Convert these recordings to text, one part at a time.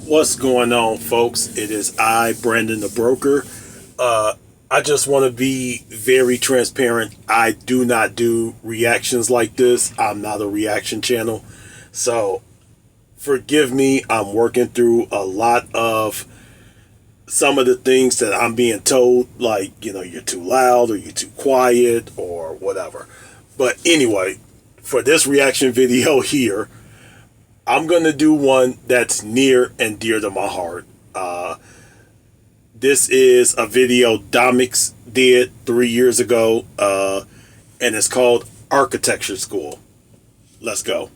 What's going on, folks? It is I, Brandon the Broker. I just want to be very transparent. I do not do reactions like this. I'm not a reaction channel. So, forgive me. I'm working through a lot of some of the things that I'm being told, like, you're too loud or you're too quiet or whatever. But anyway, for this reaction video here, I'm going to do one that's near and dear to my heart. This is a video Domix did 3 years ago, and it's called Architecture School. Let's go.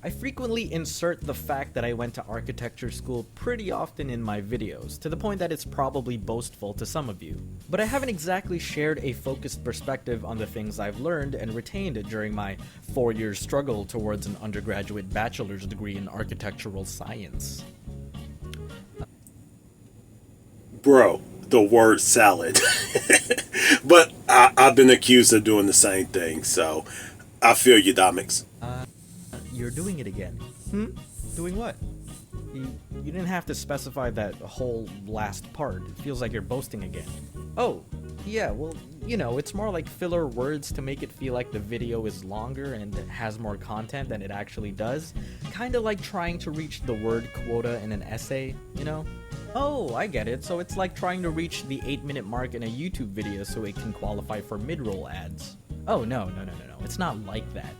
I frequently insert the fact that I went to architecture school pretty often in my videos, to the point that it's probably boastful to some of you. But I haven't exactly shared a focused perspective on the things I've learned and retained during my 4-year struggle towards an undergraduate bachelor's degree in architectural science. Bro, the word salad. But I've been accused of doing the same thing, so I feel you, Domix. You're doing it again. Doing what? You didn't have to specify that whole last part. It feels like you're boasting again. Oh, yeah, well, it's more like filler words to make it feel like the video is longer and has more content than it actually does. Kinda like trying to reach the word quota in an essay, Oh, I get it. So it's like trying to reach the 8-minute mark in a YouTube video so it can qualify for mid-roll ads. Oh, no. It's not like that.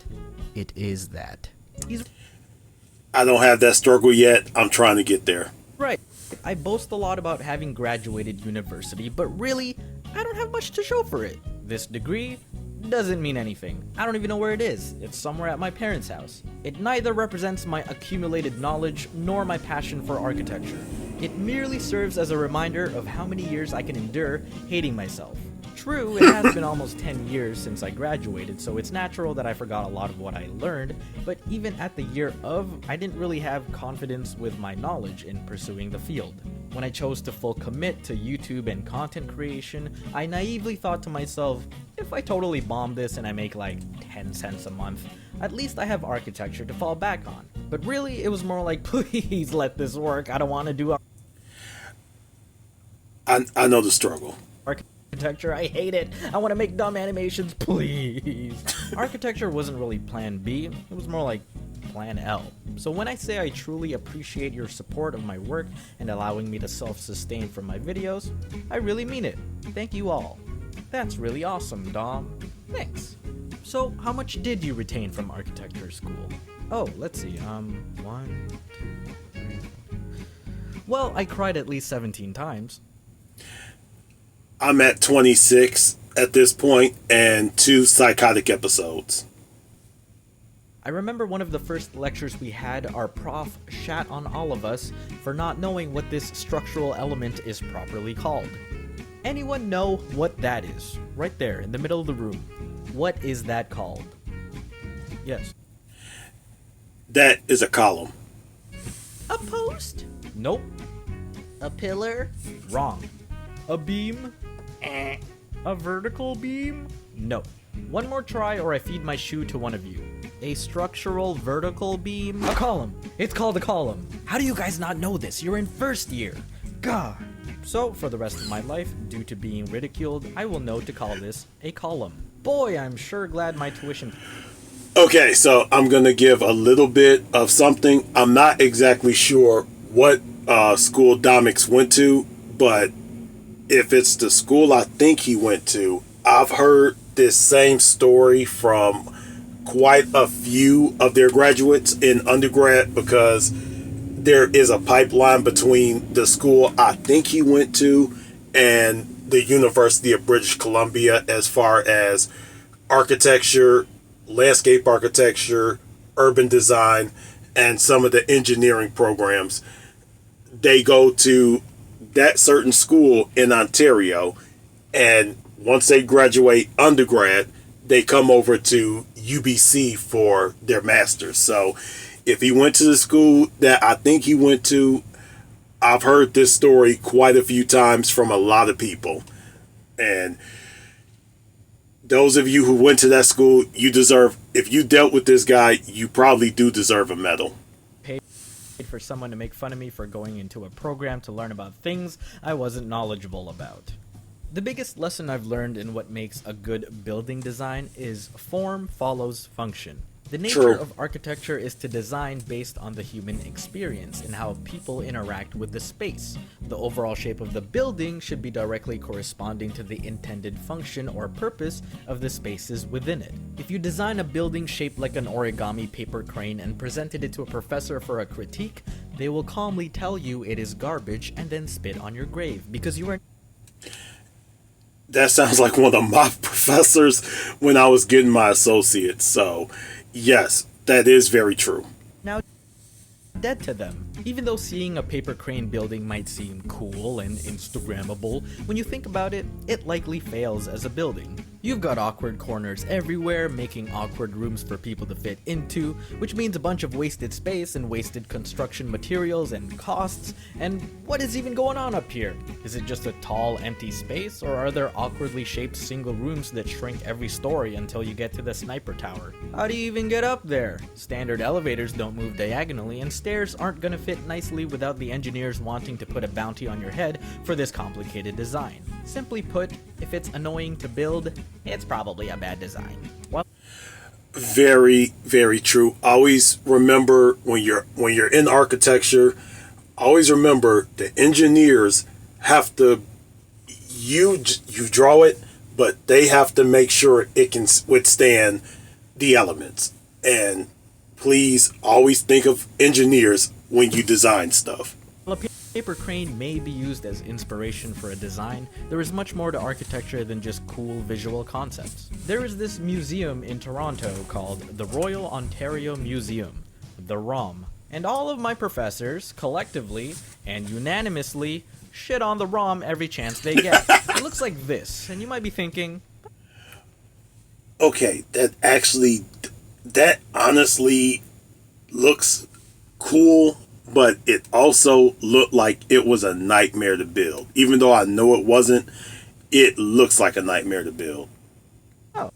It is that. I don't have that struggle yet. I'm trying to get there. Right. I boast a lot about having graduated university, but really, I don't have much to show for it. This degree doesn't mean anything. I don't even know where it is. It's somewhere at my parents' house. It neither represents my accumulated knowledge nor my passion for architecture. It merely serves as a reminder of how many years I can endure hating myself. True, it has been almost 10 years since I graduated, so it's natural that I forgot a lot of what I learned, but even at the year of, I didn't really have confidence with my knowledge in pursuing the field. When I chose to full commit to YouTube and content creation, I naively thought to myself, if I totally bomb this and I make like 10 cents a month, at least I have architecture to fall back on. But really, it was more like, please let this work, I don't want to do I know the struggle. architecture, I hate it. I want to make dumb animations, please. Architecture wasn't really plan B, it was more like plan L. So when I say I truly appreciate your support of my work and allowing me to self-sustain from my videos, I really mean it. Thank you all. That's really awesome, Dom. Thanks. So how much did you retain from architecture school? Oh, let's see, 1, 2, 3, 4. Well, I cried at least 17 times. I'm at 26 at this point and 2 psychotic episodes. I remember one of the first lectures we had, our prof shat on all of us for not knowing what this structural element is properly called. Anyone know what that is? Right there, in the middle of the room. What is that called? Yes. That is a column. A post? Nope. A pillar? Wrong. A beam? A vertical beam? No. One more try or I feed my shoe to one of you. A structural vertical beam? A column. It's called a column. How do you guys not know this? You're in first year. God. So, for the rest of my life, due to being ridiculed, I will know to call this a column. Boy, I'm sure glad my tuition... Okay, so I'm going to give a little bit of something. I'm not exactly sure what school Domix went to, but if it's the school I think he went to, I've heard this same story from quite a few of their graduates in undergrad, because there is a pipeline between the school I think he went to and the University of British Columbia as far as architecture, landscape architecture, urban design, and some of the engineering programs. They go to that certain school in Ontario, and once they graduate undergrad, they come over to UBC for their master's. So if he went to the school that I think he went to, I've heard this story quite a few times from a lot of people. And Those of you who went to that school, you deserve, if you dealt with this guy, you probably do deserve a medal. Paid for someone to make fun of me for going into a program to learn about things I wasn't knowledgeable about. The biggest lesson I've learned in what makes a good building design is form follows function. The nature True. of architecture is to design based on the human experience and how people interact with the space. The overall shape of the building should be directly corresponding to the intended function or purpose of the spaces within it. If you design a building shaped like an origami paper crane and presented it to a professor for a critique, they will calmly tell you it is garbage and then spit on your grave because you are That sounds like one of my professors when I was getting my associates. So, yes, that is very true. now dead to them. Even though seeing a paper crane building might seem cool and Instagrammable, when you think about it, it likely fails as a building. You've got awkward corners everywhere, making awkward rooms for people to fit into, which means a bunch of wasted space and wasted construction materials and costs. And what is even going on up here? Is it just a tall, empty space, or are there awkwardly shaped single rooms that shrink every story until you get to the sniper tower? How do you even get up there? Standard elevators don't move diagonally, and stairs aren't gonna fit nicely without the engineers wanting to put a bounty on your head for this complicated design. Simply put, if it's annoying to build, it's probably a bad design. Well, Very, very true. Always remember when you're in architecture, always remember the engineers have to you draw it, but they have to make sure it can withstand the elements. And please always think of engineers when you design stuff. while a paper crane may be used as inspiration for a design, there is much more to architecture than just cool visual concepts. There is this museum in Toronto called the Royal Ontario Museum, the ROM, and all of my professors, collectively and unanimously, shit on the ROM every chance they get. It looks like this, and you might be thinking, Okay, that honestly looks cool, but it also looked like it was a nightmare to build. Even though I know it wasn't, it looks like a nightmare to build. oh,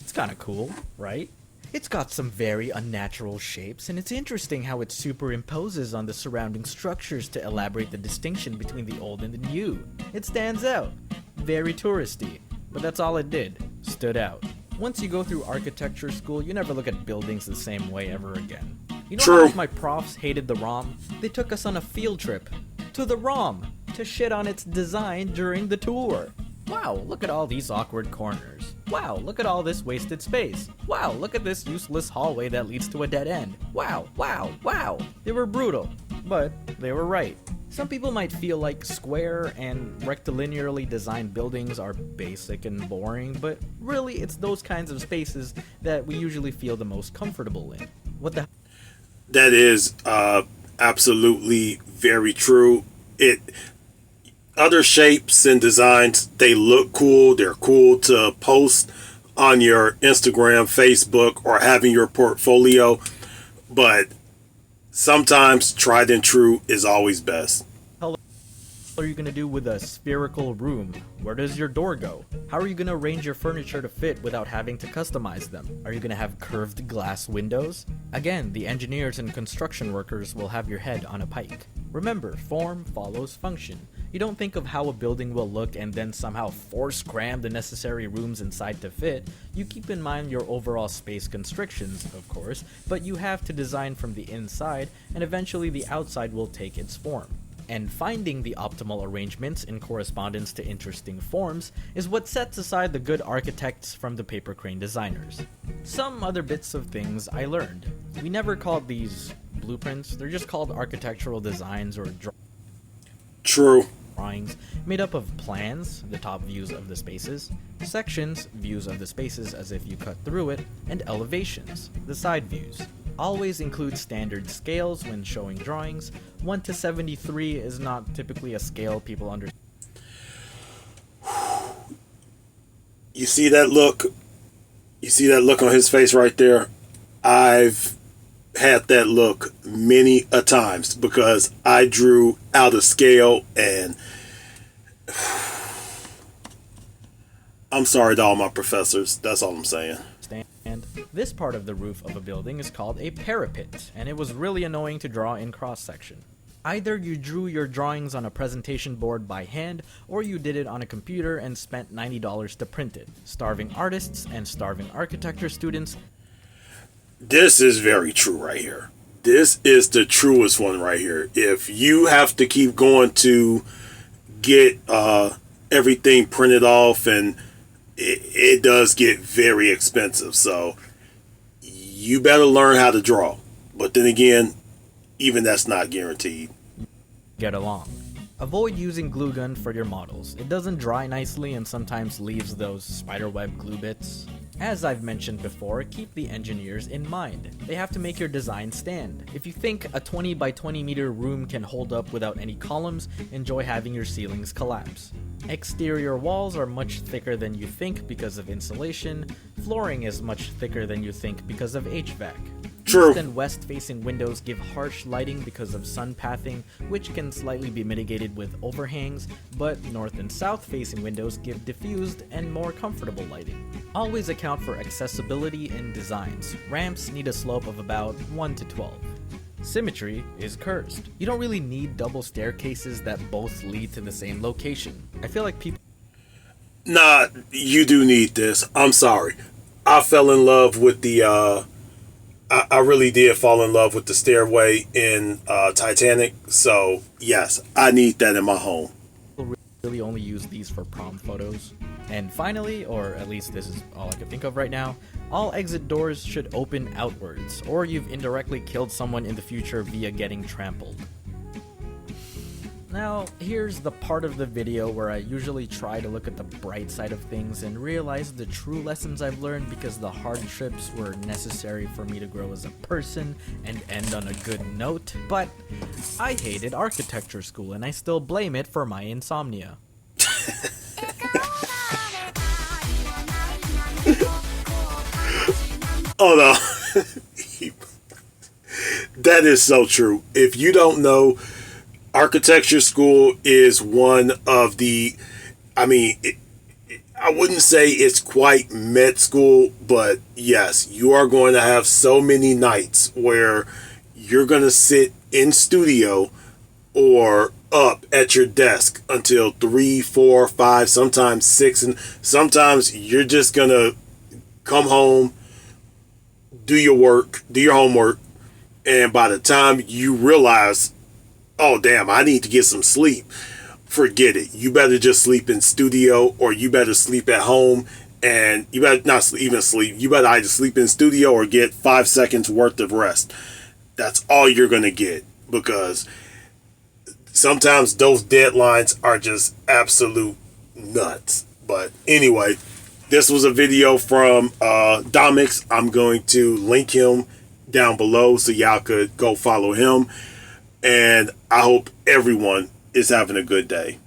it's kinda cool, right? It's got some very unnatural shapes, and it's interesting how it superimposes on the surrounding structures to elaborate the distinction between the old and the new. It stands out. Very touristy. But that's all it did. Stood out. Once you go through architecture school, you never look at buildings the same way ever again. You know True. how much my profs hated the ROM? They took us on a field trip to the ROM to shit on its design during the tour. Wow, look at all these awkward corners. Wow, look at all this wasted space. Wow, look at this useless hallway that leads to a dead end. Wow, wow, wow. They were brutal, but they were right. Some people might feel like square and rectilinearly designed buildings are basic and boring, but really it's those kinds of spaces that we usually feel the most comfortable in. What the That is absolutely very true. It other shapes and designs, they look cool. They're cool to post on your Instagram, Facebook, or having your portfolio, but sometimes tried and true is always best. hell are you gonna do with a spherical room? Where does your door go? How are you gonna arrange your furniture to fit without having to customize them? Are you gonna have curved glass windows? Again, the engineers and construction workers will have your head on a pike. Remember, form follows function. You don't think of how a building will look and then somehow force cram the necessary rooms inside to fit. You keep in mind your overall space constrictions, of course, but you have to design from the inside, and eventually the outside will take its form. And finding the optimal arrangements in correspondence to interesting forms is what sets aside the good architects from the paper crane designers. Some other bits of things I learned. We never called these blueprints, they're just called architectural designs or True. drawings made up of plans, the top views of the spaces, sections, views of the spaces as if you cut through it, and elevations, the side views. Always include standard scales when showing drawings. 1 to 73 is not typically a scale people understand. You see that look? You see that look on his face right there? I've had that look many a times because I drew out of scale and I'm sorry to all my professors. That's all I'm saying. stand. This part of the roof of a building is called a parapet, and it was really annoying to draw in cross-section. Either you drew your drawings on a presentation board by hand, or you did it on a computer and spent $90 to print it. Starving artists and starving architecture students. This is very true right here. This is the truest one right here. If you have to keep going to get everything printed off, and it does get very expensive. So you better learn how to draw. But then again, even that's not guaranteed. Get along. Avoid using glue gun for your models. It doesn't dry nicely and sometimes leaves those spiderweb glue bits. As I've mentioned before, keep the engineers in mind. They have to make your design stand. If you think a 20 by 20 meter room can hold up without any columns, enjoy having your ceilings collapse. Exterior walls are much thicker than you think because of insulation. Flooring is much thicker than you think because of HVAC. True. East and west facing windows give harsh lighting because of sun pathing, which can slightly be mitigated with overhangs, but north and south facing windows give diffused and more comfortable lighting. Always account for accessibility in designs. Ramps need a slope of about 1 to 12. Symmetry is cursed. You don't really need double staircases that both lead to the same location. I feel like people... Nah, you do need this. I'm sorry. I fell in love with the I really did fall in love with the stairway in Titanic. So yes, I need that in my home. Really only use these for prom photos. And finally, or at least this is all I can think of right now, all exit doors should open outwards, or you've indirectly killed someone in the future via getting trampled. Now, here's the part of the video where I usually try to look at the bright side of things and realize the true lessons I've learned because the hardships were necessary for me to grow as a person and end on a good note, but I hated architecture school and I still blame it for my insomnia. Oh no. That is so true. If you don't know, architecture school is one of the, I wouldn't say it's quite med school, but yes, you are going to have so many nights where you're going to sit in studio or up at your desk until 3, 4, 5, sometimes 6, and sometimes you're just going to come home, do your work, do your homework, and by the time you realize, oh damn, I need to get some sleep, forget it. You better just sleep in studio, or you better sleep at home, and you better not even sleep. You better either sleep in studio or get 5 seconds worth of rest. That's all you're going to get, because sometimes those deadlines are just absolute nuts. But anyway, this was a video from Domix. I'm going to link him down below so y'all could go follow him. And I hope everyone is having a good day.